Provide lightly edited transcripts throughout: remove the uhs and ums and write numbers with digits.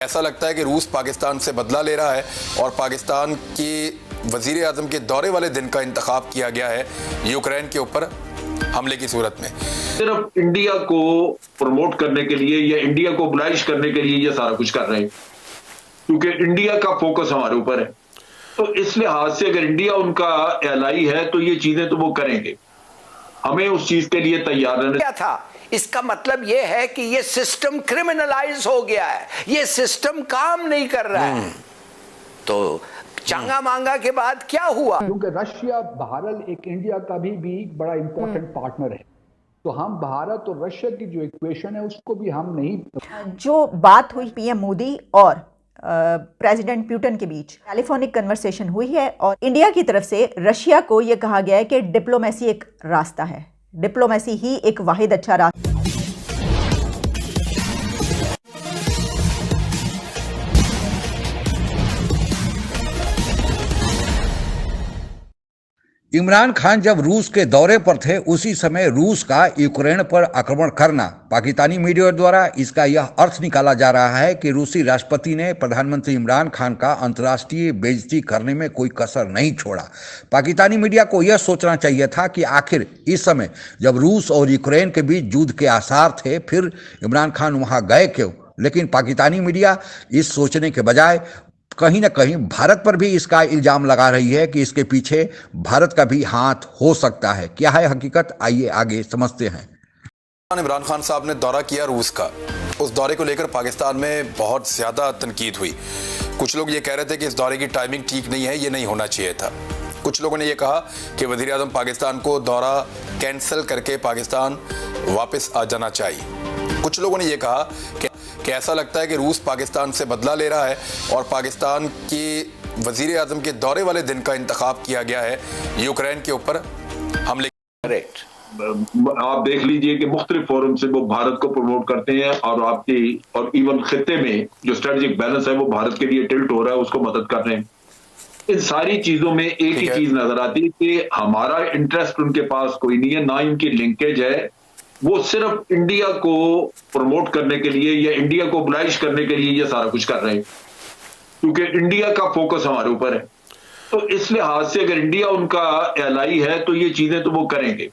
ऐसा लगता है कि रूस पाकिस्तान से बदला ले रहा है और पाकिस्तान के वजीर आजम के दौरे वाले दिन का इंतखाब किया गया है यूक्रेन के ऊपर हमले की सूरत में। सिर्फ इंडिया को प्रमोट करने के लिए या इंडिया को ओबलाइज करने के लिए ये सारा कुछ कर रहे हैं, क्योंकि इंडिया का फोकस हमारे ऊपर है। तो इस लिहाज से अगर इंडिया उनका एलाई है तो ये चीजें तो वो करेंगे, हमें उस चीज के लिए तैयार रहना। क्या था इसका मतलब यह है कि ये सिस्टम क्रिमिनलाइज हो गया है, ये सिस्टम काम नहीं कर रहा है। तो चांगा मांगा के बाद क्या हुआ? क्योंकि रशिया भारत एक इंडिया का भी बड़ा इंपॉर्टेंट पार्टनर है, तो हम भारत और रशिया की जो इक्वेशन है उसको भी हम नहीं। जो बात हुई पीएम मोदी और प्रेसिडेंट पुतिन के बीच टेलीफोनिक कन्वर्सेशन हुई है और इंडिया की तरफ से रशिया को यह कहा गया है कि डिप्लोमेसी एक रास्ता है, डिप्लोमेसी ही एक वाहिद अच्छा रास्ता। इमरान खान जब रूस के दौरे पर थे उसी समय रूस का यूक्रेन पर आक्रमण करना, पाकिस्तानी मीडिया द्वारा इसका यह अर्थ निकाला जा रहा है कि रूसी राष्ट्रपति ने प्रधानमंत्री इमरान खान का अंतर्राष्ट्रीय बेइज्जती करने में कोई कसर नहीं छोड़ा। पाकिस्तानी मीडिया को यह सोचना चाहिए था कि आखिर इस समय जब रूस और यूक्रेन के बीच युद्ध के आसार थे फिर इमरान खान वहां गए क्यों, लेकिन पाकिस्तानी मीडिया इस सोचने के बजाय कहीं ना कहीं भारत पर भी इसका इल्जाम लगा रही है कि इसके पीछे भारत का भी हाथ हो सकता है। क्या है हकीकत, आइए आगे समझते हैं। इमरान खान साहब ने दौरा किया रूस का, उस दौरे को लेकर पाकिस्तान में बहुत ज्यादा तनकीद हुई। कुछ लोग ये कह रहे थे कि इस दौरे की टाइमिंग ठीक नहीं है, ये नहीं होना चाहिए था। कुछ लोगों ने यह कहा कि वजीर आजम पाकिस्तान को दौरा कैंसिल करके पाकिस्तान वापस आ जाना चाहिए। कुछ लोगों ने यह कहा कि ऐसा लगता है कि रूस पाकिस्तान से बदला ले रहा है और पाकिस्तान के वजीर आजम के दौरे वाले दिन का इंतखाब किया गया है यूक्रेन के ऊपर हमले। करेक्ट। आप देख लीजिए कि मुख्तलिफ फोरम से वो भारत को प्रमोट करते हैं और आपकी और इवन खित्ते में जो स्ट्रेटेजिक बैलेंस है वो भारत के लिए टिल्ट हो रहा है, उसको मदद कर रहे हैं। इन सारी चीजों में एक ही चीज नजर आती है कि हमारा इंटरेस्ट उनके पास कोई नहीं है, ना इनकी लिंकेज है। वो सिर्फ इंडिया को प्रमोट करने के लिए या इंडिया को ओबलाइज करने के लिए ये सारा कुछ कर रहे हैं, क्योंकि इंडिया का फोकस हमारे ऊपर है। तो इस लिहाज से अगर इंडिया उनका एलाई है तो ये चीजें तो वो करेंगे,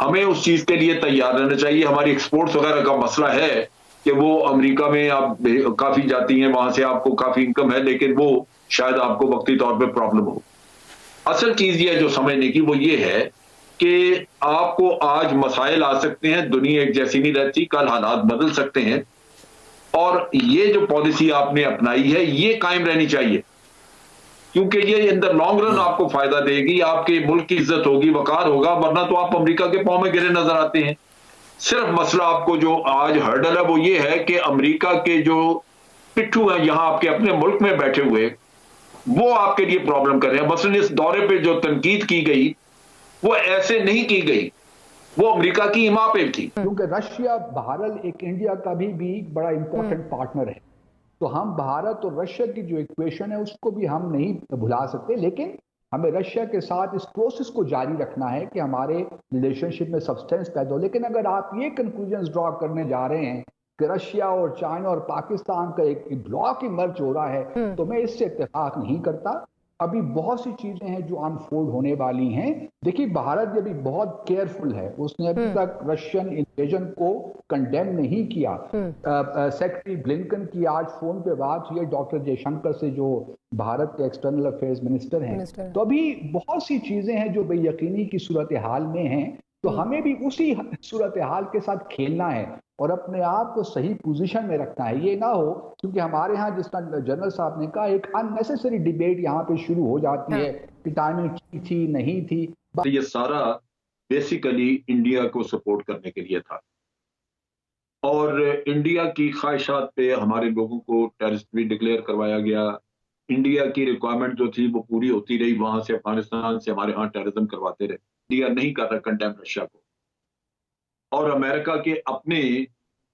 हमें उस चीज के लिए तैयार रहना चाहिए। हमारी एक्सपोर्ट्स वगैरह का मसला है कि वो अमेरिका में आप काफी जाती हैं, वहां से आपको काफी इनकम है, लेकिन वो शायद आपको वक्ती तौर पर प्रॉब्लम हो। असल चीज ये जो समझने की वो ये है कि आपको आज मसाइल आ सकते हैं, दुनिया एक जैसी नहीं रहती, कल हालात बदल सकते हैं, और ये जो पॉलिसी आपने अपनाई है ये कायम रहनी चाहिए, क्योंकि ये इन द लॉन्ग रन आपको फायदा देगी, आपके मुल्क की इज्जत होगी, वकार होगा। वरना तो आप अमेरिका के पांव में गिरे नजर आते हैं। सिर्फ मसला आपको जो आज हर्डल है वो ये है कि अमेरिका के जो पिट्ठू हैं यहां आपके अपने मुल्क में बैठे हुए, वो आपके लिए प्रॉब्लम कर रहे हैं। मसलन इस दौरे पे जो तनकीद की गई वो ऐसे नहीं की गई, वो अमेरिका की हिमा पे थी। क्योंकि रशिया भारत एक इंडिया का भी बड़ा इंपॉर्टेंट पार्टनर है, तो हम भारत और रशिया की जो इक्वेशन है उसको भी हम नहीं भुला सकते। लेकिन हमें रशिया के साथ इस प्रोसेस को जारी रखना है कि हमारे रिलेशनशिप में सब्सटेंस पैदा हो। लेकिन अगर आप ये कंक्लूजन्स ड्रॉ करने जा रहे हैं कि रशिया और चाइना और पाकिस्तान का एक ब्लॉक इमर्ज हो रहा है, तो मैं इससे इत्तेफाक नहीं करता। अभी बहुत सी चीजें हैं जो अनफोल्ड होने वाली हैं। देखिए, भारत अभी बहुत केयरफुल है, उसने अभी तक रशियन इन्वेजन को कंडेम नहीं किया। सेक्रेटरी ब्लिंकन की आज फोन पे बात हुई है डॉक्टर जयशंकर से, जो भारत के एक्सटर्नल अफेयर्स मिनिस्टर हैं। तो अभी बहुत सी चीजें हैं जो बेयकीनी की सूरत हाल में हैं, तो हमें भी उसी सूरत हाल के साथ खेलना है और अपने आप को सही पोजीशन में रखना है। ये ना हो क्योंकि हमारे यहाँ जिस तरह जनरल साहब ने कहा, एक अननेसेसरी डिबेट यहाँ पे शुरू हो जाती है कि टाइमिंग ठीक थी नहीं थी। तो ये सारा बेसिकली इंडिया को सपोर्ट करने के लिए था और इंडिया की ख्वाहिशात पे हमारे लोगों को टेररिस्ट भी डिक्लेयर करवाया गया। इंडिया की रिक्वायरमेंट जो थी वो पूरी होती रही, वहां से अफगानिस्तान से हमारे यहाँ टेररिज्म करवाते रहे। इंडिया नहीं कर रहा कंडेम रशिया को, और अमेरिका के अपने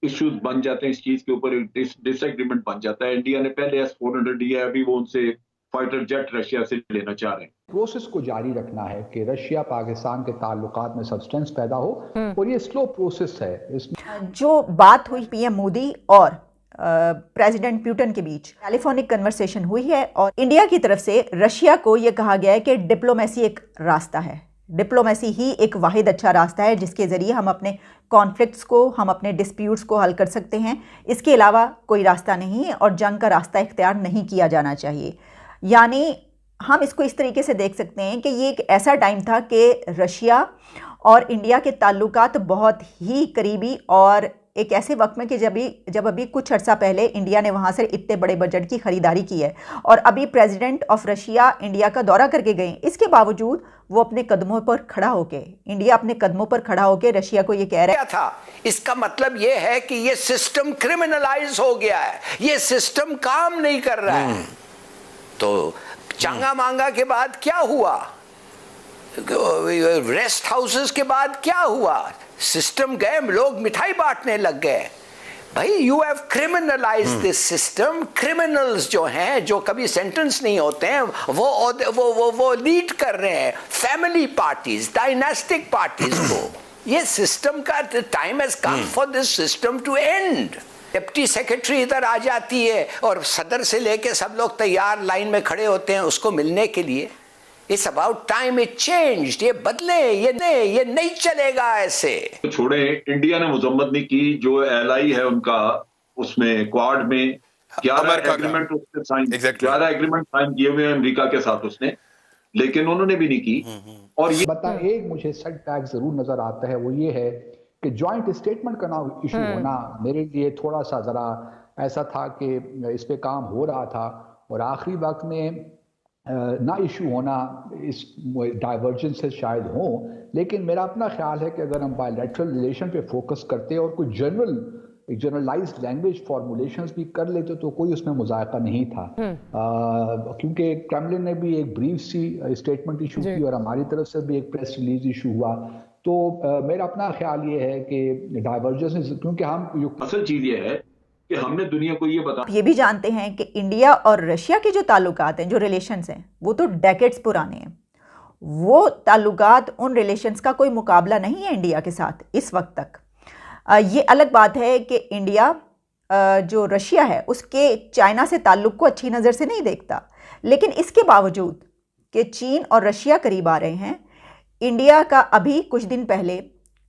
इश्यूज बन जाते हैं इस चीज के ऊपर, डिसएग्रीमेंट बन जाता है। इंडिया ने पहले S-400 दिया है, अभी वो उनसे फाइटर जेट रशिया से लेना चाह रहे हैं। प्रोसेस को जारी रखना है कि रशिया पाकिस्तान के ताल्लुकात में सब्सटेंस पैदा हो, और ये स्लो प्रोसेस है। जो बात हुई पीएम मोदी और प्रेसिडेंट प्यूटन के बीच टेलीफोनिक कन्वर्सेशन हुई है और इंडिया की तरफ से रशिया को यह कहा गया है कि डिप्लोमेसी एक रास्ता है। डिप्लोमेसी ही एक वाहिद अच्छा रास्ता है जिसके ज़रिए हम अपने कॉन्फ्लिक्ट्स को, हम अपने डिस्प्यूट्स को हल कर सकते हैं। इसके अलावा कोई रास्ता नहीं है और जंग का रास्ता इख्तियार नहीं किया जाना चाहिए। यानी हम इसको इस तरीके से देख सकते हैं कि ये एक ऐसा टाइम था कि रशिया और इंडिया के ताल्लुकात बहुत ही करीबी और एक ऐसे वक्त में कि जब अभी कुछ अर्सा पहले इंडिया ने वहाँ से इतने बड़े बजट की ख़रीदारी की है और अभी प्रेसिडेंट ऑफ रशिया इंडिया का दौरा करके गए। इसके बावजूद वो अपने कदमों पर खड़ा होके, इंडिया अपने कदमों पर खड़ा होके रशिया को ये कह रहा है था। इसका मतलब ये है कि ये सिस्टम क्रिमिनलाइज हो गया है, ये सिस्टम काम नहीं कर रहा है। तो चांगा मांगा के बाद क्या हुआ, रेस्ट हाउसेस के बाद क्या हुआ, सिस्टम गए, लोग मिठाई बांटने लग गए। भाई you have criminalize this system. Criminals जो हैं, जो कभी सेंटेंस नहीं होते हैं, वो लीड कर रहे हैं फैमिली पार्टीज, डायनास्टिक पार्टीज को। ये सिस्टम का time has come for this system to end. Deputy secretary इधर आ जाती है और सदर से लेके सब लोग तैयार लाइन में खड़े होते हैं उसको मिलने के लिए। It's about time it changed। ये बदले, ये नहीं चलेगा ऐसे। छोड़े, इंडिया ने मजम्मत नहीं की। जो एलआई है उनका, उसमें क्वाड में 11 एग्रीमेंट उसने साइन, 11 एग्रीमेंट साइन किए हुए हैं अमेरिका के साथ उसने, लेकिन उन्होंने भी नहीं की। और ये एक मुझे सेटबैक जरूर नजर आता है, वो ये है कि जॉइंट स्टेटमेंट का ना इशू होना मेरे लिए थोड़ा सा जरा ऐसा था कि इस पे काम हो रहा था और आखिरी वक्त में ना इशू होना, इस डाइवर्जेंसेस शायद हों, लेकिन मेरा अपना ख्याल है कि अगर हम बायलैटरल रिलेशन पे फोकस करते और कोई जनरलाइज्ड लैंग्वेज फॉर्मुलेशंस भी कर लेते तो कोई उसमें मुज़ायका नहीं था। क्योंकि क्रेमलिन ने भी एक ब्रीफ सी स्टेटमेंट इशू की और हमारी तरफ से भी एक प्रेस रिलीज इशू हुआ। तो मेरा अपना ख्याल ये है कि डाइवर्जेंसेस, क्योंकि हम असल चीज ये है कि हमने दुनिया को ये बता, ये भी जानते हैं कि इंडिया और रशिया के जो ताल्लुकात हैं, जो रिलेशंस हैं, वो तो डेकेड्स पुराने हैं। वो ताल्लुकात, उन रिलेशंस का कोई मुकाबला नहीं है इंडिया के साथ इस वक्त तक। ये अलग बात है कि इंडिया जो रशिया है उसके चाइना से ताल्लुक़ को अच्छी नज़र से नहीं देखता, लेकिन इसके बावजूद कि चीन और रशिया करीब आ रहे हैं, इंडिया का अभी कुछ दिन पहले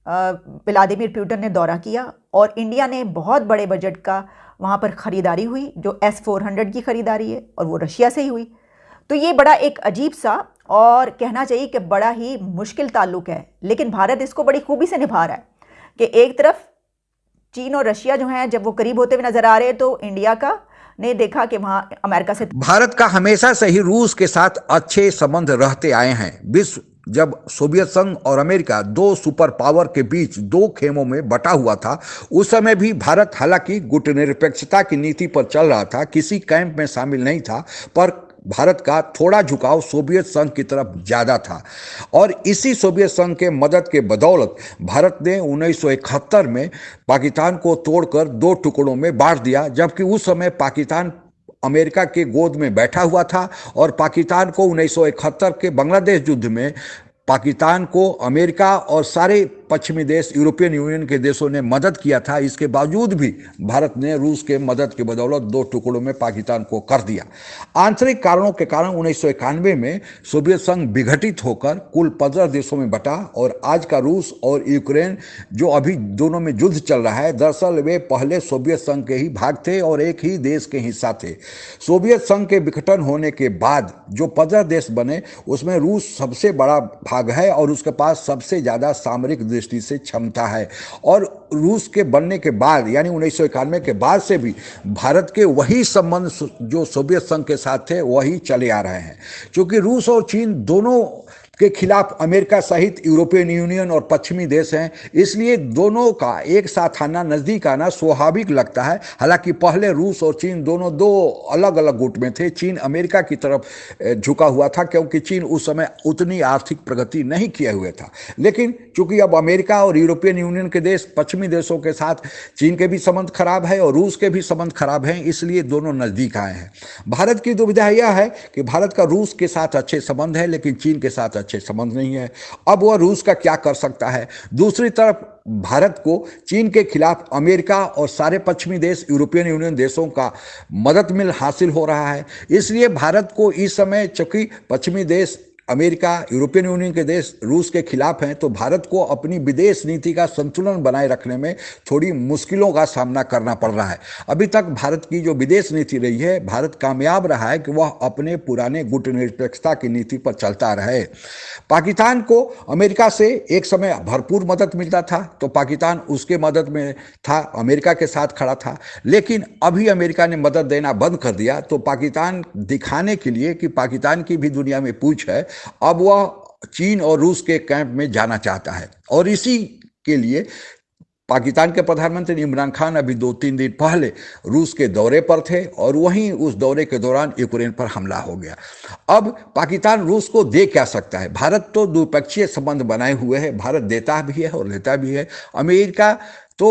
व्लादिमीर पुतिन ने दौरा किया और इंडिया ने बहुत बड़े बजट का वहाँ पर ख़रीदारी हुई, जो S-400 की ख़रीदारी है और वो रशिया से ही हुई। तो ये बड़ा एक अजीब सा और कहना चाहिए कि बड़ा ही मुश्किल ताल्लुक़ है, लेकिन भारत इसको बड़ी खूबी से निभा रहा है कि एक तरफ चीन और रशिया जो हैं जब वो करीब होते हुए नज़र आ रहे हैं तो इंडिया का ने देखा कि वहाँ अमेरिका से, भारत का हमेशा से ही रूस के साथ अच्छे संबंध रहते आए हैं। विश्व जब सोवियत संघ और अमेरिका दो सुपर पावर के बीच दो खेमों में बटा हुआ था, उस समय भी भारत हालांकि गुटनिरपेक्षता की नीति पर चल रहा था, किसी कैंप में शामिल नहीं था, पर भारत का थोड़ा झुकाव सोवियत संघ की तरफ ज़्यादा था और इसी सोवियत संघ के मदद के बदौलत भारत ने 1971 में पाकिस्तान को तोड़कर दो टुकड़ों में बांट दिया, जबकि उस समय पाकिस्तान अमेरिका के गोद में बैठा हुआ था और पाकिस्तान को 1971 के बांग्लादेश युद्ध में पाकिस्तान को अमेरिका और सारे पश्चिमी देश, यूरोपियन यूनियन के देशों ने मदद किया था। इसके बावजूद भी भारत ने रूस के मदद के बदौलत दो टुकड़ों में पाकिस्तान को कर दिया। आंतरिक कारणों के कारण 1991 में सोवियत संघ विघटित होकर कुल 15 देशों में बटा और आज का रूस और यूक्रेन जो अभी दोनों में युद्ध चल रहा है, दरअसल वे पहले सोवियत संघ के ही भाग थे और एक ही देश के हिस्सा थे। सोवियत संघ के विघटन होने के बाद जो 15 देश बने उसमें रूस सबसे बड़ा भाग है और उसके पास सबसे ज़्यादा सामरिक दृष्टि से क्षमता है और रूस के बनने के बाद यानी 1991 के बाद से भी भारत के वही संबंध जो सोवियत संघ के साथ थे वही चले आ रहे हैं। क्योंकि रूस और चीन दोनों के खिलाफ अमेरिका सहित यूरोपियन यूनियन और पश्चिमी देश हैं, इसलिए दोनों का एक साथ आना, नज़दीक आना स्वाभाविक लगता है। हालांकि पहले रूस और चीन दोनों दो अलग अलग गुट में थे। चीन अमेरिका की तरफ झुका हुआ था क्योंकि चीन उस समय उतनी आर्थिक प्रगति नहीं किए हुए था, लेकिन चूंकि अब अमेरिका और यूरोपियन यूनियन के देश पश्चिमी देशों के साथ चीन के भी संबंध खराब है और रूस के भी संबंध खराब हैं, इसलिए दोनों नज़दीक आए हैं। भारत की दुविधा यह है कि भारत का रूस के साथ अच्छे संबंध है लेकिन चीन के साथ अच्छे संबंध नहीं है। अब वह रूस का क्या कर सकता है? दूसरी तरफ भारत को चीन के खिलाफ अमेरिका और सारे पश्चिमी देश, यूरोपियन यूनियन देशों का मदद मिल हासिल हो रहा है। इसलिए भारत को इस समय, चूंकि पश्चिमी देश, अमेरिका, यूरोपियन यूनियन के देश रूस के खिलाफ हैं, तो भारत को अपनी विदेश नीति का संतुलन बनाए रखने में थोड़ी मुश्किलों का सामना करना पड़ रहा है। अभी तक भारत की जो विदेश नीति रही है, भारत कामयाब रहा है कि वह अपने पुराने गुटनिरपेक्षता की नीति पर चलता रहे। पाकिस्तान को अमेरिका से एक समय भरपूर मदद मिलता था, तो पाकिस्तान उसके मदद में था, अमेरिका के साथ खड़ा था। लेकिन अभी अमेरिका ने मदद देना बंद कर दिया, तो पाकिस्तान दिखाने के लिए कि पाकिस्तान की भी दुनिया में पूछ है, अब वह चीन और रूस के कैंप में जाना चाहता है। और इसी के लिए पाकिस्तान के प्रधानमंत्री इमरान खान अभी 2-3 दिन पहले रूस के दौरे पर थे और वहीं उस दौरे के दौरान यूक्रेन पर हमला हो गया। अब पाकिस्तान रूस को दे क्या सकता है? भारत तो द्विपक्षीय संबंध बनाए हुए है, भारत देता भी है और लेता भी है। अमेरिका तो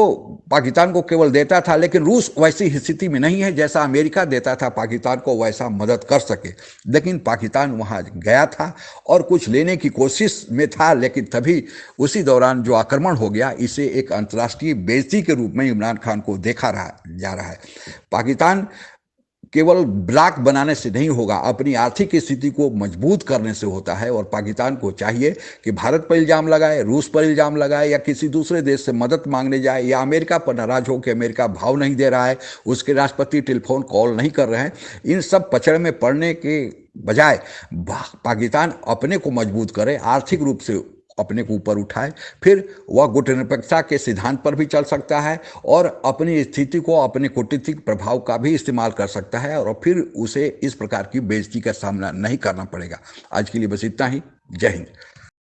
पाकिस्तान को केवल देता था, लेकिन रूस वैसी स्थिति में नहीं है जैसा अमेरिका देता था पाकिस्तान को वैसा मदद कर सके। लेकिन पाकिस्तान वहां गया था और कुछ लेने की कोशिश में था, लेकिन तभी उसी दौरान जो आक्रमण हो गया, इसे एक अंतर्राष्ट्रीय बेइज्जती के रूप में इमरान खान को देखा जा रहा है। पाकिस्तान केवल ब्लॉक बनाने से नहीं होगा, अपनी आर्थिक स्थिति को मजबूत करने से होता है। और पाकिस्तान को चाहिए कि भारत पर इल्जाम लगाए, रूस पर इल्जाम लगाए, या किसी दूसरे देश से मदद मांगने जाए, या अमेरिका पर नाराज हो कि अमेरिका भाव नहीं दे रहा है, उसके राष्ट्रपति टेलीफोन कॉल नहीं कर रहे हैं। इन सब पचड़ में पड़ने के बजाय पाकिस्तान अपने को मजबूत करे, आर्थिक रूप से अपने को ऊपर उठाए, फिर वह गुटनिरपेक्षता के सिद्धांत पर भी चल सकता है और अपनी स्थिति को, अपने कूटनीतिक प्रभाव का भी इस्तेमाल कर सकता है, और फिर उसे इस प्रकार की बेइज्जती का सामना नहीं करना पड़ेगा। आज के लिए बस इतना ही। जय हिंद।